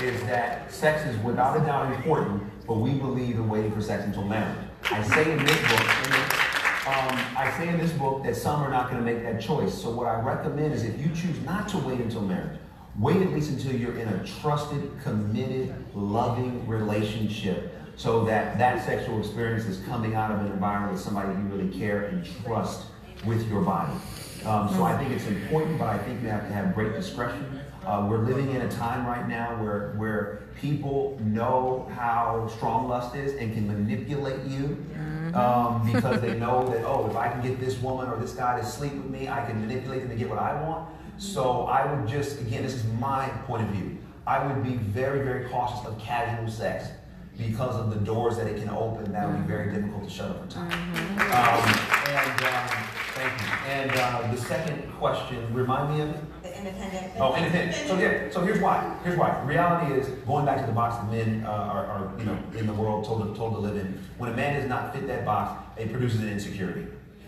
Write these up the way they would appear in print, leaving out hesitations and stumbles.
is that sex is without a doubt important, but we believe in waiting for sex until marriage. I say in this book, that some are not going to make that choice. So what I recommend is if you choose not to wait until marriage, wait at least until you're in a trusted, committed, loving relationship, so that that sexual experience is coming out of an environment with somebody you really care and trust with your body. So I think it's important, but I think you have to have great discretion. We're living in a time right now where people know how strong lust is and can manipulate you because they know that, oh, if I can get this woman or this guy to sleep with me, I can manipulate them to get what I want. So I would just, again, this is my point of view, I would be very, very cautious of casual sex because of the doors that it can open. That would be very difficult to shut over time. Thank you. And the second question, remind me of it? The independent. Oh, independent. So here's why. The reality is, going back to the box that men are in the world told to live in. When a man does not fit that box, it produces an insecurity.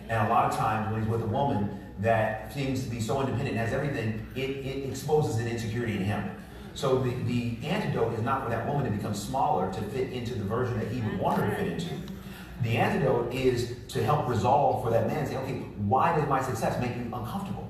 And a lot of times when he's with a woman that seems to be so independent and has everything, it exposes an insecurity in him. So the antidote is not for that woman to become smaller to fit into the version that he would want her to fit into. The antidote is to help resolve for that man, say, okay, why does my success make you uncomfortable?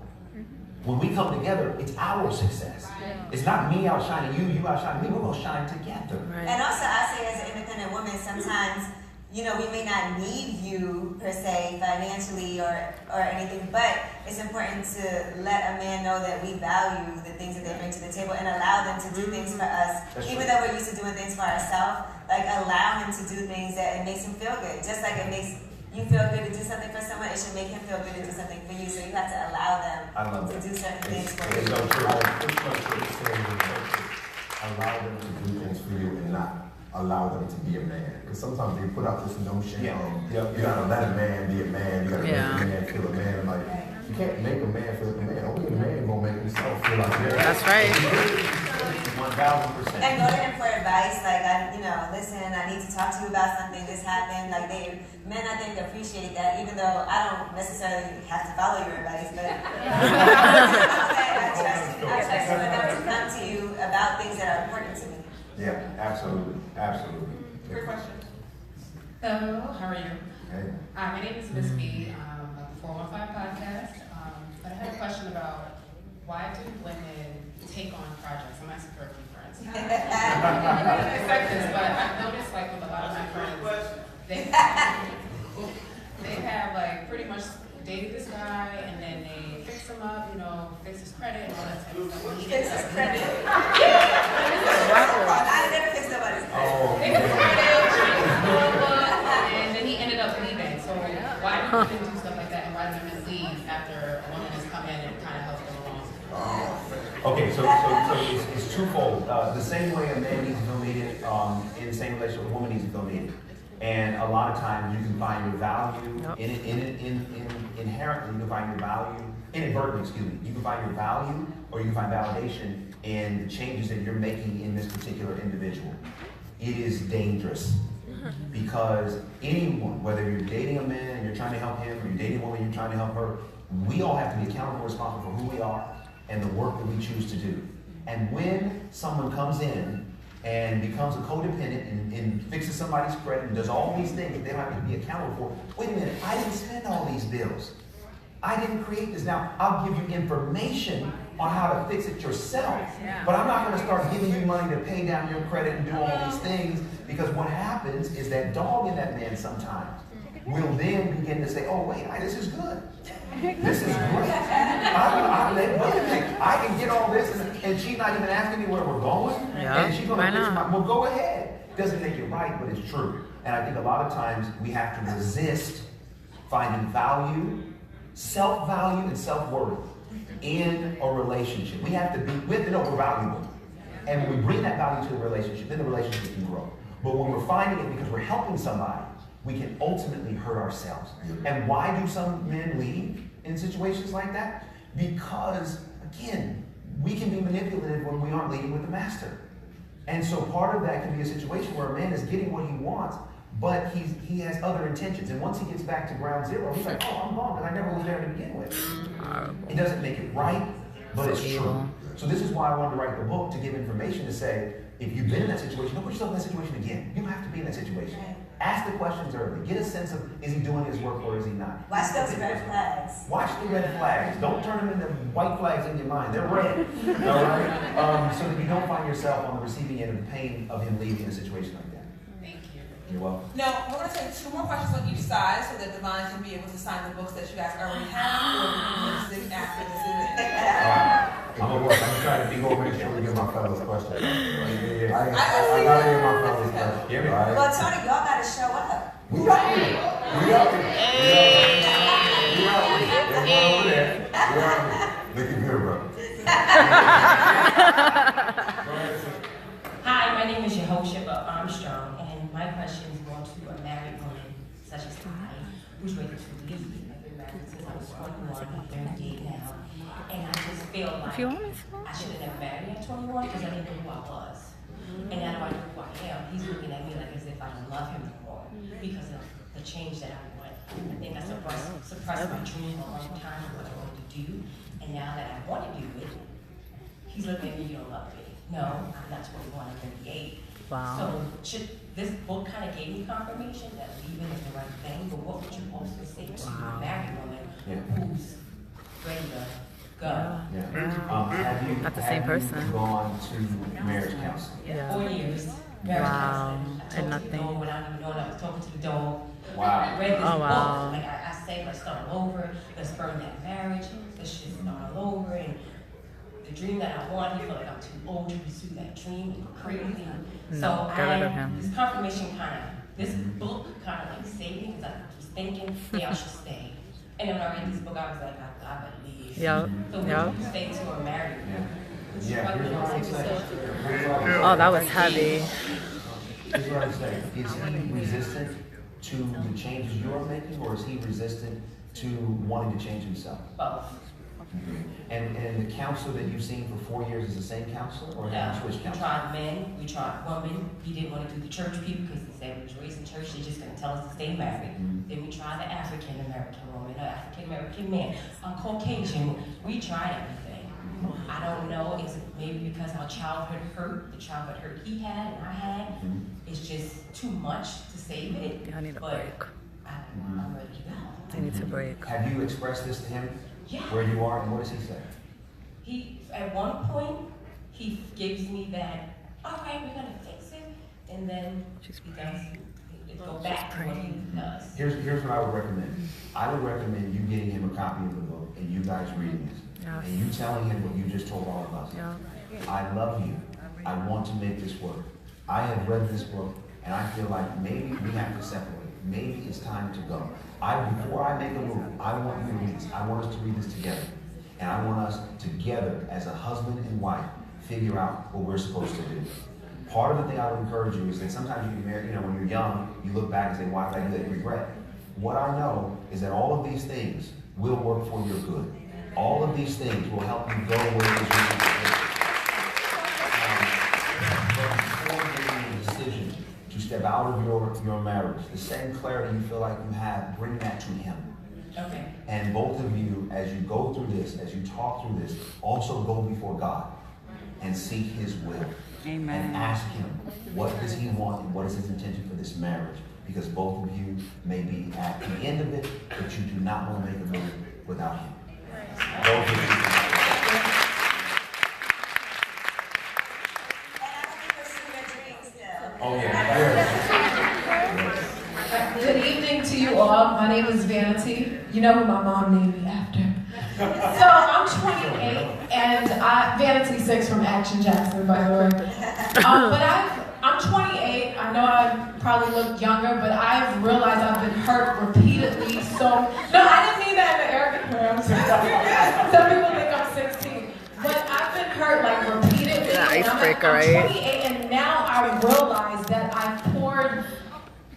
When we come together, it's our success. It's not me outshining you, you outshining me. We're going to shine together. Right. And also, I say as an independent woman, sometimes, we may not need you per se financially or anything, but it's important to let a man know that we value the things that they bring to the table and allow them to do things for us. Even though we're used to doing things for ourselves, like allow him to do things that it makes him feel good. Just like it makes you feel good to do something for someone, it should make him feel good to do something for you. So you have to allow them to do certain things for you. Allow them to do things for you and not allow them to be a man. Because sometimes they put out this notion of you gotta let a man be a man, you gotta make a man feel a man. Like, you can't make a man feel like a man. Only a man gonna make himself feel like a man. That's right. 1,000%. And go to him for advice, like, listen, I need to talk to you about something, this happened. Like, men, I think, appreciate that, even though I don't necessarily have to follow your advice, but I trust you enough to come to you about things that are important to me. Yeah, absolutely. Quick question. Hello, how are you? Hey. My name is Miss B. I'm a 415 podcast. But I had a question about why do women take on projects? I'm asking for a few friends. I don't expect this, but I've noticed with a lot of my friends, they have pretty much dated this guy and then they fix him up, fix his credit and all that type of stuff. Fix his credit. I never fixed nobody's credit. Fix his credit, and then he ended up leaving. So why do women do stuff like that, and why do women leave after a woman has come in and kind of helps them along? Okay, so it's twofold. The same way a man needs to feel needed, in the same relationship, a woman needs to feel needed. And a lot of times you can find your value inherently. You can find your value inadvertently. You can find your value, or you can find validation in the changes that you're making in this particular individual. It is dangerous because anyone, whether you're dating a man and you're trying to help him, or you're dating a woman and you're trying to help her, we all have to be accountable, responsible for who we are and the work that we choose to do. And when someone comes in and becomes a codependent and fixes somebody's credit and does all these things that they don't have to be accountable for. Wait a minute, I didn't spend all these bills. I didn't create this. Now, I'll give you information on how to fix it yourself, but I'm not going to start giving you money to pay down your credit and do all these things, because what happens is that dog in that man sometimes will then begin to say, oh, wait, this is good. This is great. I can get all this, and she's not even asking me where we're going. And she's going to fix well, go ahead. Doesn't make it right, but it's true. And I think a lot of times we have to resist finding value, self-value, and self-worth in a relationship. We have to know we're valuable. And when we bring that value to the relationship, then the relationship can grow. But when we're finding it because we're helping somebody, we can ultimately hurt ourselves. And why do some men leave in situations like that? Because, again, we can be manipulative when we aren't leading with the master. And so part of that can be a situation where a man is getting what he wants, but he has other intentions. And once he gets back to ground zero, he's like, oh, I'm wrong, because I never was there to begin with. It doesn't make it right, but it's true. So this is why I wanted to write the book, to give information to say, if you've been in that situation, don't put yourself in that situation again. You don't have to be in that situation. Right. Ask the questions early. Get a sense of, is he doing his work or is he not? Watch those red flags. Watch the red flags. Don't turn them into white flags in your mind. They're red. All right? So that you don't find yourself on the receiving end of the pain of him leaving in a situation like that. Thank you. You're welcome. Now, we're going to take 2 more questions on each side so that Devon can be able to sign the books that you guys already have or we can after this event. I'm gonna try to be more make sure we get my fellas questions. I gotta get my fellas questions. Hear me? Right? Well, Tony, y'all gotta show up. We out here. We out here. We out here. There's one over there. We out here. Looking good, bro. Hi, my name is Yehoshua Armstrong, and my question is more to a married woman such as I, who's ready to leave. I've been married since I was 21, I'm 38 now, and I just feel like I should have never married at 21 because I didn't know who I was. And now that I know who I am, he's looking at me like as if I don't love him anymore because of the change that I want. I think I suppressed my dream a long time of what I wanted to do, and now that I want to do it, he's looking at me, you don't love me. No, I'm not 21, I'm 38. Wow. So should this book kind of gave me confirmation that leaving is the right thing, but what would you also say to a married woman who's ready to go? Have you, Not the same person. gone to marriage counseling? Yeah. 4 years. Wow. I And talked to the nothing. dog without even knowing I was talking to the dog. Wow. I read this Oh, wow. book. Like I say, let's start all over. Let's burn that marriage. Let's just start all over. And the dream that I want, he felt like I'm too old to pursue that dream and crazy. No, get rid of him. This confirmation this book kind of like saved me because I was thinking, yeah, I should stay. And then when I read this book, I was like, I better leave. Yep. So would Yep. you stay to a married? Yeah, here's what I would say. Oh, that was heavy. Here's what I would say. Is he resistant to the changes you're making, or is he resistant to wanting to change himself? Both. And the counselor that you've seen for 4 years is the same counselor, or have you switched We counselor? tried men, we tried women. He didn't want to do the church people because he said we was raised in church, they're just going to tell us to stay married. Then we tried the African American woman, the African American man, Caucasian. We tried everything. I don't know, it's maybe because our childhood hurt, the childhood hurt he had and I had, it's just too much to save it. I need a But break. I'm ready to go. I need to break. Have you expressed this to him? Yeah. Where you are, and what does he say? He, at one point, he gives me that, all right, we're gonna fix it, and then he does, it go back to what he does. Here's what I would recommend. I would recommend you getting him a copy of the book and you guys reading it. Yes. And you telling him what you just told all of us. Yeah. I love you. I want to make this work. I have read this book and I feel like maybe we have to separate. Maybe it's time to go. Before I make a move, I want you to read this. I want us to read this together. And I want us together as a husband and wife figure out what we're supposed to do. Part of the thing I would encourage you is that sometimes you can marry, when you're young, you look back and say, why did I do that? You regret. What I know is that all of these things will work for your good. All of these things will help you go where it is you need to go. But before making a decision to step out of your marriage, the same clarity you feel like you have, bring that to him. Okay. And both of you, as you go through this, as you talk through this, also go before God and seek his will. Amen. And ask him, what does he want and what is his intention for this marriage? Because both of you may be at the end of it, but you do not want to make a move without him. Both of you. And I hope you pursue your dreams still. Oh yeah. Good evening to you all. My name is Vanity. You know who my mom named me after. So I'm 28, and Vanity 6 from Action Jackson, by the way. But I'm 28. I know I probably look younger, but I've realized I've been hurt repeatedly. So no, I didn't mean that in an arrogant way. I'm sorry. Some people think I'm 16, but I've been hurt like repeatedly. Yeah, icebreaker, I'm right? 28, and now I realize that I've poured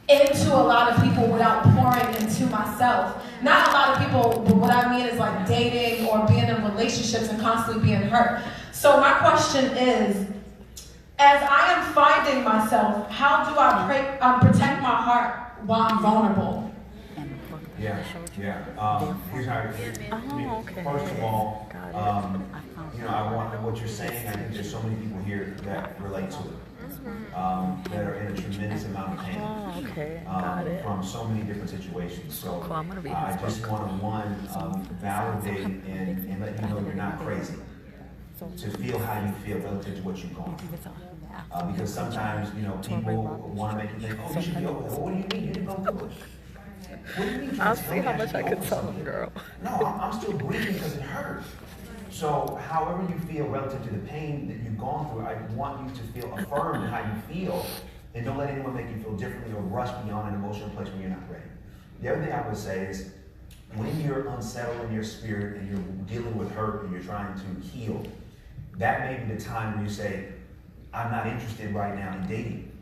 into a lot of people without pouring into myself. Not a lot of people, but what I mean is like dating or being in relationships and constantly being hurt. So my question is, as I am finding myself, how do I protect my heart while I'm vulnerable? Yeah. Here's how Oh, okay. First of all, you know, I want what you're saying. I think there's so many people here that relate to it. That are in a tremendous amount of pain. Oh, okay. Got it. From so many different situations. So Cool, I'm gonna read I this just want to validate and let you know you're not crazy. To feel how you feel relative to what you've gone through. Because sometimes, you know, people want to make you think, oh, you should be over there. Well, what do you mean? You didn't go through it. What do you mean? I'll see how much I can tell them, girl. No, I'm still breathing because it hurts. So however you feel relative to the pain that you've gone through, I want you to feel affirmed in how you feel, and don't let anyone make you feel differently or rush beyond an emotional place when you're not ready. The other thing I would say is, when you're unsettled in your spirit and you're dealing with hurt and you're trying to heal, that may be the time where you say, I'm not interested right now in dating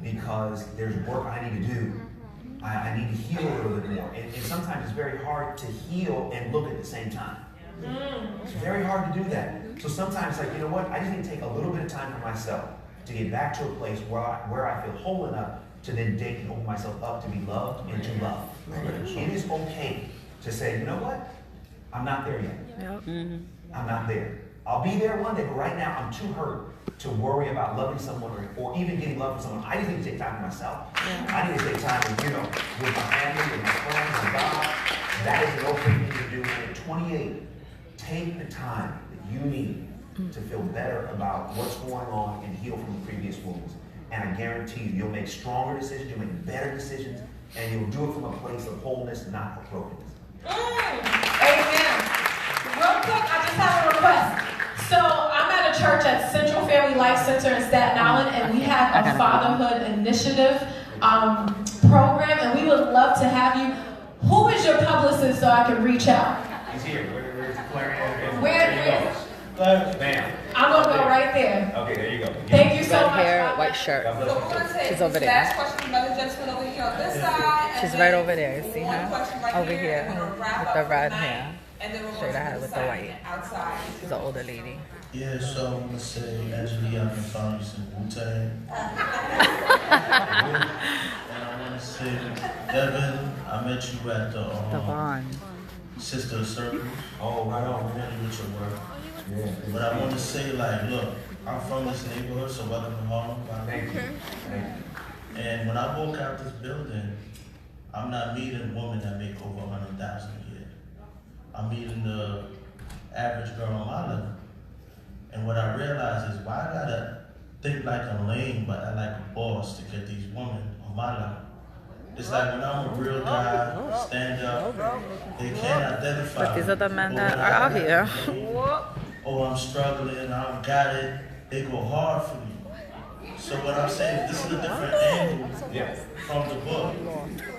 because there's work I need to do. I need to heal a little bit more. And sometimes it's very hard to heal and look at the same time. It's very hard to do that. So sometimes, like, you know what? I just need to take a little bit of time for myself to get back to a place where I feel whole enough to then date and open myself up to be loved and to love. It is okay to say, you know what? I'm not there yet. Yep. I'm not there. I'll be there one day, but right now I'm too hurt to worry about loving someone or even getting love from someone. I just need to take time for myself. I need to take time with, with my family, with my friends, with God. That is an okay thing to do. And at 28, take the time that you need to feel better about what's going on and heal from the previous wounds. And I guarantee you, you'll make stronger decisions, you'll make better decisions, and you'll do it from a place of wholeness, not of brokenness. Amen. Real quick, I just have a request. So I'm at a church at Central Family Life Center in Staten Island, and we have a fatherhood initiative program, and we would love to have you. Who is your publicist so I can reach out? He's here. Where's the clarion? Where? Bam. I'm gonna go right there. Okay, there you go. Thank you so Red much. hair, white shirt. God bless So you. we're going to take She's over there. last question, another gentleman over here on this side. She's and right then over there. See one her? question right Over here and we'll wrap with up the for red tonight, hair. And then we'll go Straight to ahead the with the side white. and outside. She's an older lady. Yeah, so I'm gonna say, Angelique, I can find you some Wu-Tang. And I wanna say, Devon, I met you at the Devon. Sister Circle. Oh, right on. I'm really with your work. Yeah. But I wanna say, like, look, I'm from this neighborhood, so welcome to Harlem. Thank you. Thank you. And when I walk out this building, I'm not meeting a woman that make over 100,000 a year. I'm meeting the average girl on my level. And what I realize is why I gotta think like I'm lame, but I like a boss to get these women on my level. It's like when I'm a real guy, stand up, they can't identify. But these are the men Or that when are I out here. Oh, I'm struggling, I don't got it. They go hard for me. So what I'm saying, this is a different angle from the book.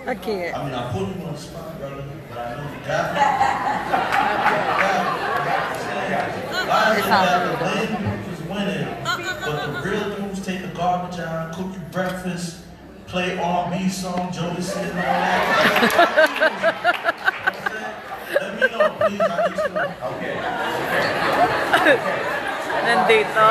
I can't. I mean, I put him on the spot, brother, but I know you got me. Why is it that the lame dudes is winning, but the real dudes take the garbage out, cook you breakfast, play R&B song, Jodeci and all that? Let me know, please. I need to know. Okay. Nandito.